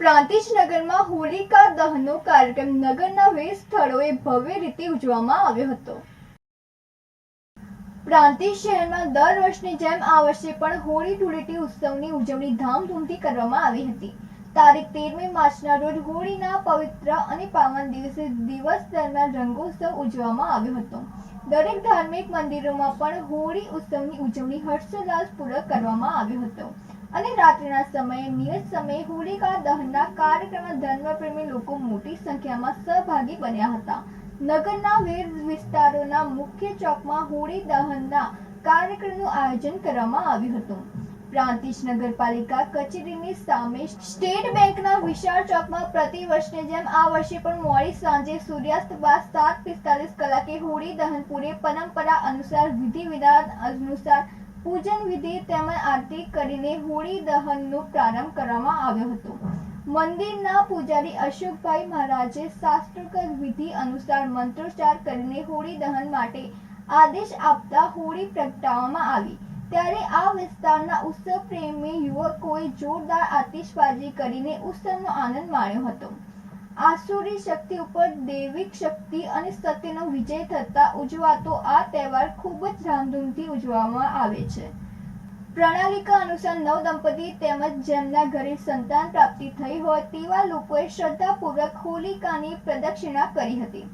પ્રાંતિજ નગરમાં હોલિકા દહનનો કાર્યક્રમ નગરના વિવિધ સ્થળોએ ભવ્ય રીતે ઉજવવામાં આવ્યો હતો। પ્રાંતિજ શહેરમાં દર વર્ષની જેમ આ વર્ષે પણ હોળી ધૂળેટી ઉત્સવની ઉજવણી ધામધૂમથી કરવામાં આવી હતી। તારીખ 13મી માર્ચના રોજ હોળીના પવિત્ર અને પાવન દિવસ દરમિયાન રંગોત્સવ ઉજવવામાં આવ્યો હતો। દરેક ધાર્મિક મંદિરોમાં પણ હોળી ઉત્સવની ઉજવણી હર્ષોલ્લાસપૂર્વક કરવામાં આવ્યો હતો અને રાત્રિના સમયે નિયત સમયે હોલિકા દહનના કાર્યક્રમમાં ધર્મપ્રેમી લોકો મોટી સંખ્યામાં સહભાગી બન્યા હતા। નગરના વિવિધ વિસ્તારોના મુખ્ય ચોકમાં હોળી દહનના કાર્યક્રમનું આયોજન કરવામાં આવ્યું હતું। પ્રાંતિજ નગરપાલિકા કચેરીની સામે સ્ટેટ બેંકના વિશાળ ચોકમાં પ્રતિ વર્ષની જેમ આ વર્ષે પણ મોડી સાંજે સૂર્યાસ્ત બાદ 7:45 કલાકે હોળી દહન પૂરી પરંપરા અનુસાર વિધિ વિધાન અનુસાર પૂજન વિધિ તેમજ આરતી કરીને હોળી દહનનો પ્રારંભ કરવામાં આવ્યો હતો। મંદિરના પૂજારી અશોકભાઈ મહારાજે શાસ્ત્રોક્ત વિધિ અનુસાર મંત્રોચ્ચાર કરીને હોળી દહન માટે આદેશ આપતા હોળી પ્રગટાવવામાં આવી। ત્યારે આ વિસ્તારના ઉત્સવ પ્રેમી યુવકોએ જોરદાર આતિશબાજી કરીને ઉત્સવનો આનંદ માણ્યો હતો। આસુરી શક્તિ ઉપર દૈવિક શક્તિ અને સત્યનો વિજય થતા ઉજવાતો આ તહેવાર ખૂબ જ ધામધૂમથી ઉજવવામાં આવે છે। પ્રણાલિકા અનુસાર નવદંપતિ તેમજ જેમના ઘરે સંતાન પ્રાપ્તિ થઈ હોય તેવા લોકોએ શ્રદ્ધાપૂર્વક હોલિકાની પ્રદક્ષિણા કરી હતી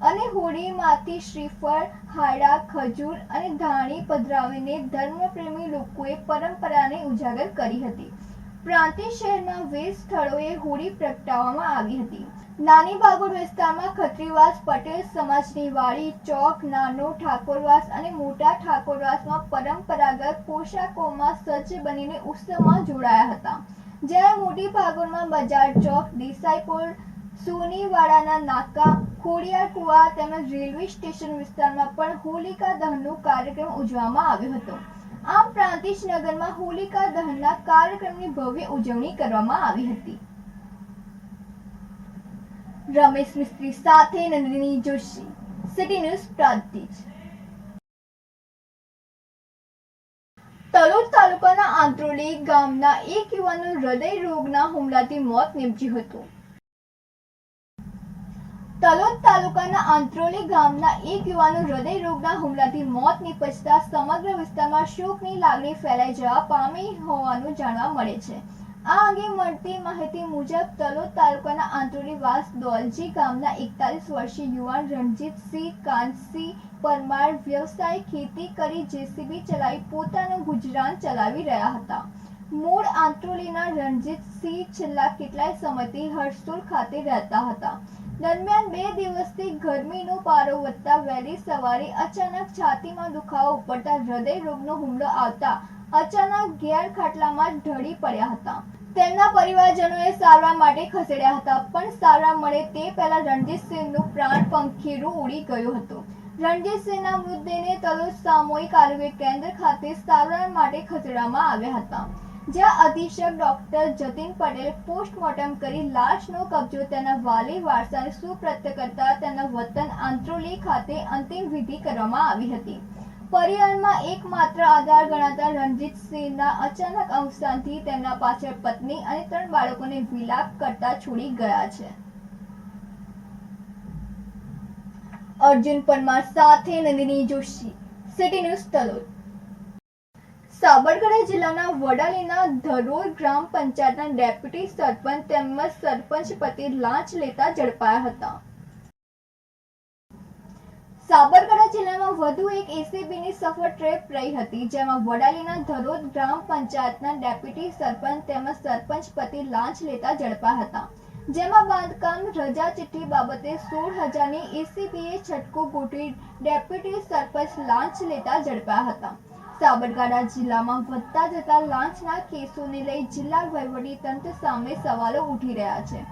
અને હોળીમાંથી શ્રીફળ, હાયડા, ખજૂર અને ધાણી પધરાવીને ધર્મપ્રેમી લોકોએ પરંપરાને ઉજાગર કરી હતી। પ્રાંતિજ શહેરમાં વિવિધ સ્થળોએ હોળી પ્રગટાવવામાં આવી હતી। નાની ભાગોળ વિસ્તારમાં ખત્રીવાસ, પટેલ સમાજની વાડી, ચોક, નાનો ઠાકોરવાસ અને મોટા ઠાકોરવાસમાં પરંપરાગત પોશાકોમાં સજ્જ બનીને ઉત્સવમાં જોડાયા હતા। જ્યારે મોટી ભાગોળમાં બજાર ચોક, દેસાઈપોળ, સોનીવાડાના નાકા, ખોડિયાર કુવા તેમજ રેલવે સ્ટેશન વિસ્તારમાં પણ હોલિકા દહનનો કાર્યક્રમ ઉજવવામાં આવ્યો હતો। આમ પ્રાંતિજ નગરમાં હોલિકા દહનના કાર્યક્રમની ભવ્ય ઉજવણી કરવામાં આવી હતી। રમેશ મિસ્ત્રી સાથે નંદિની જોશી, સિટી ન્યૂઝ પ્રાંતિજ। તલોદ તાલુકાના આંત્રોલી ગામના એક યુવાનનું હૃદય રોગના હુમલાથી મોત નીપજ્યું હતું। તલોદ તાલુકાના આંત્રોલી ગામના એક યુવાનનું હૃદય રોગના હુમલાથી મોત નીપજતા સમગ્ર વિસ્તારમાં શોકની લાગણી ફેલાઈ જવા પામી હોવાનું જાણવા મળે છે। આ અંગે મળતી માહિતી મુજબ તલોદ તાલુકાના આંત્રોલી વાસ દોલજી ગામના 41 વર્ષીય યુવાન રણજીતસિંહ કાનસિંહ પરમાર વ્યવસાય ખેતી કરી જેસીબી ચલાવી પોતાનું ગુજરાન ચલાવી રહ્યા હતા। મૂળ આંત્રોલીના રણજીતસિંહ છેલ્લા કેટલાય સમયથી હરસોલ ખાતે રહેતા હતા। દરમિયાન 2 દિવસથી ગરમીનો પારો વધતા વહેલી સવારે અચાનક છાતીમાં દુખાવો ઉપડતા હૃદય રોગનો હુમલો આવતા અચાનક ઘેર ખાટલામાં ઢળી પડ્યા હતા। તેમના પરિવારજનોએ સારવાર માટે ખસેડ્યા હતા પણ સારવાર મળે તે પહેલા રણજીતસિંહનું પ્રાણ પંખીરું ઉડી ગયો હતો। રણજીતસિંહના મૃતદેહને તલોદ સામૂહિક આરોગ્ય કેન્દ્ર ખાતે સારવાર માટે ખસેડવામાં આવ્યા હતા, જ્યાં અધિક્ષક ડોક્ટર જતીન પટેલે પોસ્ટમોર્ટમ કરી લાશનો કબજો તેના વાલી વારસાને સુપ્રત કરતા તેના વતન આંત્રોલી ખાતે અંતિમ વિધિ કરવામાં આવી હતી। પરિવારમાં એકમાત્ર આધાર ગણાતા રણજીતસિંહના અચાનક અવસાનથી તેમના પાછળ પત્ની અને 3 બાળકોને વિલાપ કરતા છોડી ગયા છે। અર્જુન પરમાર સાથે નંદિની જોશી, સિટી ન્યૂઝ તલોદ। સાબરકાંઠા જિલ્લાના વડાલીના ધરોર ગ્રામ પંચાયતના ડેપ્યુટી સરપંચ તેમજ સરપંચ પતિ લાંચ લેતા ઝડપાયા હતા। સાબરકાંઠા જિલ્લામાં વધુ એક એસીબીની સફળ ટ્રેપ રહી હતી, જેમાં વડાલીના ધરોર ગ્રામ પંચાયતના ડેપ્યુટી સરપંચ તેમજ સરપંચ પતિ લાંચ લેતા ઝડપાયા હતા। જેમાં બાંધકામ રજા ચિઠ્ઠી બાબતે 16,000ની એસીબીએ છટકો ગોઠવી ડેપ્યુટી સરપંચ લાંચ લેતા ઝડપાયા હતા। સાબરકાંઠા જિલ્લામાં વધતા જતા લાંચના કેસોને લઈ જિલ્લા વહીવટી તંત્ર સામે સવાલો ઉઠી રહ્યા છે।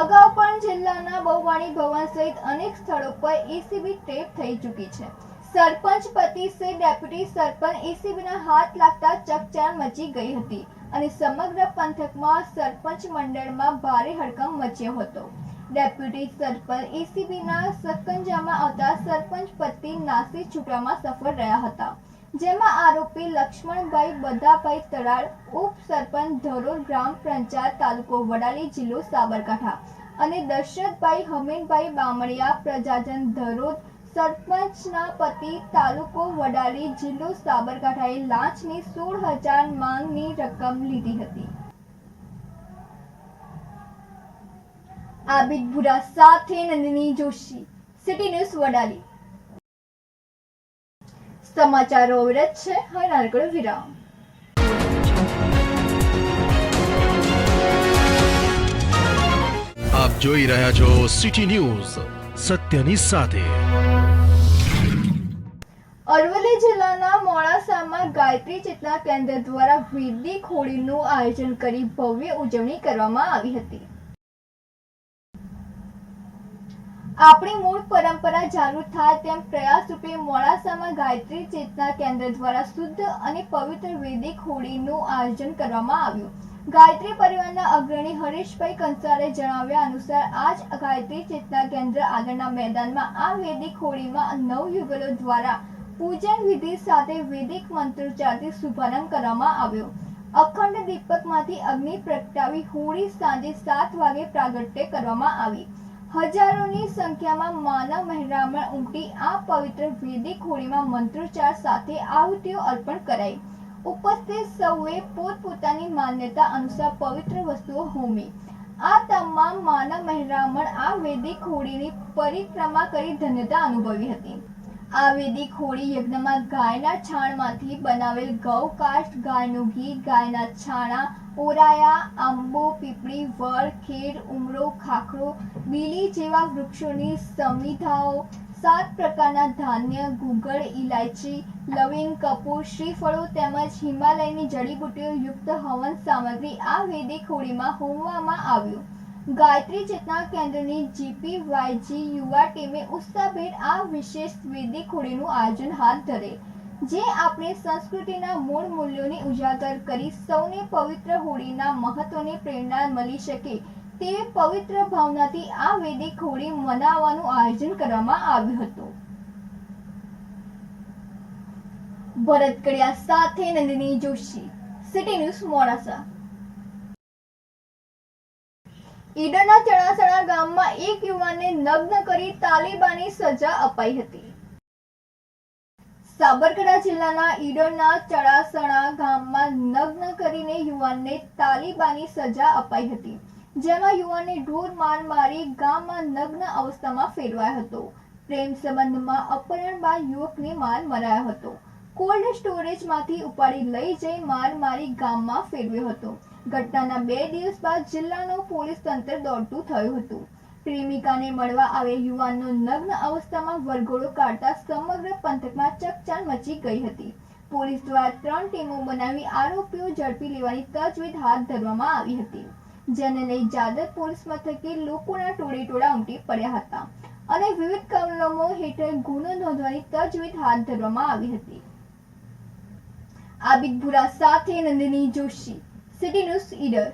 અગાઉ પણ જિલ્લાના બહુવાણી ભવન સહિત અનેક સ્થળો પર એસીબી ટ્રેપ થઈ ચૂકી છે। સરપંચ પતિ સહિત ડેપ્યુટી સરપંચ એસીબીના હાથ લાગતા ચકચાર મચી ગઈ હતી અને સમગ્ર પંથકમાં સરપંચ મંડળમાં ભારે હડકંપ મચ્યો હતો। ડેપ્યુટી સરપંચ એસીબીના સકંજામાં આવતા સરપંચ પતિ નાસી છૂટવામાં સફળ રહ્યા હતા। જેમાં આરોપી લક્ષ્મણભાઈ બધાભાઈ તરાડ, ઉપસરપંચ ધરોર, ગ્રામ પંચાયત તાલુકો વડાલી, જિલ્લો સાબરકાંઠા અને દશરથભાઈ હમીનભાઈ બામણિયા, પ્રજાજન ધરોર, સરપંચના પતિ, તાલુકો વડાલી, જિલ્લો સાબરકાંઠાએ લાંચની 16,000 માંગની રકમ લીધી હતી. આબિદ ભુરા સાથે નંદિની જોશી, સિટી ન્યૂઝ વડાલી. સમાચારો અવિરત છે. હવે નાનકડો વિરામ. આપ જોઈ રહ્યા છો સિટી ન્યૂઝ, સત્યની સાથે. અરવલ્લી જિલ્લાના મોડાસામાં ગાયત્રી ચેતના કેન્દ્ર દ્વારા વૈદિક હોળીનું આયોજન કરી ભવ્ય ઉજવણી કરવામાં આવી હતી. આપણી મૂળ પરંપરા જાગૃત થાય તેમ પ્રયાસ રૂપે મોડાસામાં ગાયત્રી ચેતના કેન્દ્ર દ્વારા શુદ્ધ અને પવિત્ર વૈદિક હોળીનું આયોજન કરવામાં આવ્યું. ગાયત્રી પરિવારના અગ્રણી હરેશભાઈ કંસારે જણાવ્યા અનુસાર આજ ગાયત્રી ચેતના કેન્દ્ર આગળના મેદાનમાં આ વૈદિક હોળીમાં 9 યુગલો દ્વારા પૂજન વિધિ સાથે વૈદિક મંત્રોચ્ચારથી શુભારંભ કરવામાં આવ્યો. અખંડ દીપકમાંથી અગ્નિ પ્રગટાવી હોળી સાંજે 7 વાગે પ્રાગટ્ય કરવામાં આવી. હજારોની સંખ્યામાં માનવ મહેરામણ ઉમટી આ પવિત્ર વૈદિક હોળીમાં મંત્રોચ્ચાર સાથે આહુતિઓ અર્પણ કરાઈ. ઉપસ્થિત સૌએ પોતપોતાની માન્યતા અનુસાર પવિત્ર વસ્તુઓ હોમી. આ તમામ માનવ મહેરામણ આ વૈદિક હોળીની પરિક્રમા કરી ધન્યતા અનુભવી હતી. આ વૈદિક હોળી યજ્ઞમાં ગાયના છાણમાંથી બનાવેલ ગૌકાષ્ઠ, ગાયનું ઘી, ગાયના છાણા, ઓરાયા, આંબો, પીપળી, વડ, ખેર, ઉમરો, ખાખરો, બીલી જેવા વૃક્ષોની સમિધાઓ, 7 પ્રકારના ધાન્ય, ગુગળ, ઇલાયચી, લવિંગ, કપૂર, શ્રીફળો તેમજ હિમાલયની જડીબુટ્ટીઓ યુક્ત હવન સામગ્રી આ વૈદિક હોળીમાં હોમવામાં આવ્યું. ગાયત્રી ચેતના કેન્દ્રની જીપીવાયજી યુવા ટીમે ઉત્સાહભેર આ વિશેષ વૈદિક હોળીનું આયોજન હાથ ધરેલ, જે આપણી સંસ્કૃતિના મૂળ મૂલ્યોને ઉજાગર કરી સૌને પવિત્ર હોળીના મહત્વની પ્રેરણા મળી શકે તેવી પવિત્ર ભાવનાથી આ વૈદિક હોળી મનાવવાનું આયોજન કરવામાં આવ્યું હતું. ભરત કડિયા સાથે નંદિની જોશી, સિટી ન્યૂઝ મોડાસા. ઈડરના ચણાસણા ગામમાં એક યુવાનને નગ્ન કરી તાલિબાની સજા અપાઈ હતી. સાબરકાંઠા જિલ્લાના ઈડરના ચણાસણા ગામમાં નગ્ન કરીને યુવાનને તાલિબાની સજા અપાઈ હતી, જેમાં યુવાનને ઢોર માર મારી ગામમાં નગ્ન અવસ્થામાં ફેરવાયો હતો. પ્રેમ સંબંધમાં અપહરણ બાદ યુવકને માર મરાયો હતો. કોલ્ડ સ્ટોરેજમાંથી ઉપાડી લઈ જઈ માર મારી ગામમાં ફેરવ્યો હતો. ઘટનાના 2 દિવસ બાદ જિલ્લાનું પોલીસ તંત્ર દોડતું થયું હતું. પ્રેમિકાને મળવા આવેલ યુવાનનો નગ્ન અવસ્થામાં વરઘોડો કાઢતા સમગ્ર પંથકમાં ચકચાર મચી ગઈ હતી. પોલીસ દ્વારા 3 ટીમો બનાવી આરોપીઓ ઝડપી લેવાની તજવીજ હાથ ધરવામાં આવી હતી, જેને લઈ જાદર પોલીસ મથકે લોકોના ટોળેટોળા ઉમટી પડ્યા હતા અને વિવિધ કલમો હેઠળ ગુનો નોંધવાની તજવીજ હાથ ધરવામાં આવી હતી. આબિદ ભુરા સાથે નંદિની જોશી, સિટી ન્યૂઝ ઈડર.